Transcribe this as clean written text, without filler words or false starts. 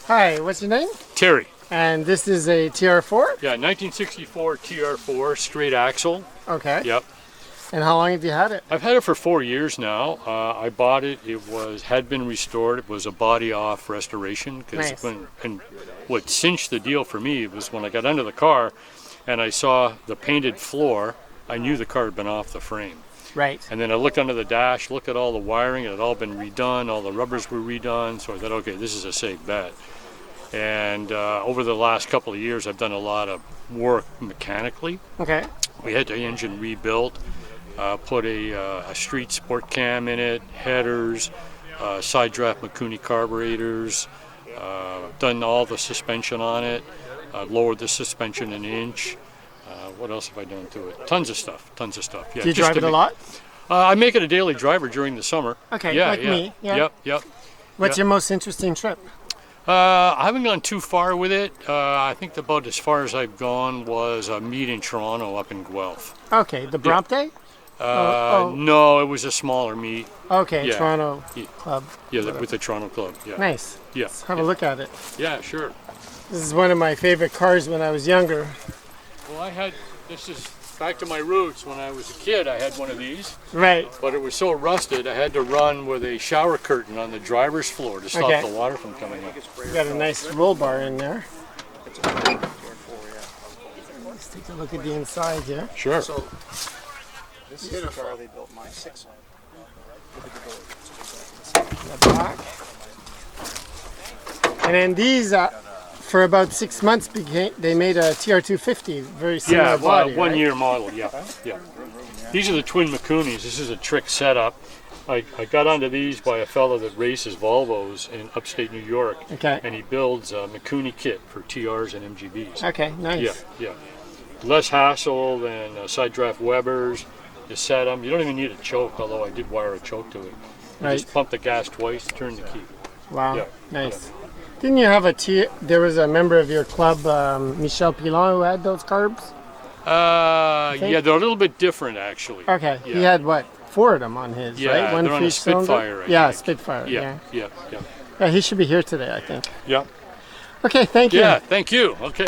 Hi, what's your name? Terry. And this is a TR4? Yeah, 1964 TR4 straight axle. Okay. Yep. And how long have you had it? I've had it for 4 years now. I bought it. It had been restored. It was a body off restoration. Nice. And what cinched the deal for me was when I got under the car and I saw the painted floor, I knew the car had been off the frame. Right. And then I looked under the dash, looked at all the wiring. It had all been redone. All the rubbers were redone. So I thought, okay, this is a safe bet. And over the last couple of years, I've done a lot of work mechanically. Okay. We had the engine rebuilt, put a street sport cam in it, headers, side draft Mikuni carburetors, done all the suspension on it, lowered the suspension an inch. What else have I done to it? Tons of stuff. Yeah, do you drive it a lot? I make it a daily driver during the summer. Okay, yeah, like me. Yeah. Yep. What's your most interesting trip? I haven't gone too far with it. I think about as far as I've gone was a meet in Toronto up in Guelph. Okay, the Bronte? No, it was a smaller meet. Okay, Yeah. Toronto Club. Yeah, with the Toronto Club. Yeah. Nice. Yeah. Let's have a look at it. Yeah, sure. This is one of my favorite cars when I was younger. Well, this is back to my roots. When I was a kid, I had one of these. Right. But it was so rusted, I had to run with a shower curtain on the driver's floor to stop the water from coming up. You got a nice roll bar in there. Let's take a look at the inside here. Sure. So this is the car they built my 6 on. The back. And then these, for about 6 months, they made a TR250, very similar body, one right? year model. Yeah. These are the twin Mikunis. This is a trick setup. I got onto these by a fellow that races Volvos in upstate New York. Okay. And he builds a Mikuni kit for TRs and MGBs. Okay, nice. Yeah. Less hassle than side draft Webers. You set them. You don't even need a choke, although I did wire a choke to it. You just pump the gas twice, turn the key. Wow, Yeah. nice. Didn't you have there was a member of your club, Michel Pilon, who had those carbs? Yeah, they're a little bit different actually. Okay, Yeah. he had what? 4 of them on his, Yeah, right? One they're for on a each cylinder? Spitfire, I Yeah, think. Spitfire, yeah. Yeah. Yeah, he should be here today, I think. Yeah. Okay, thank you. Yeah, thank you. Okay.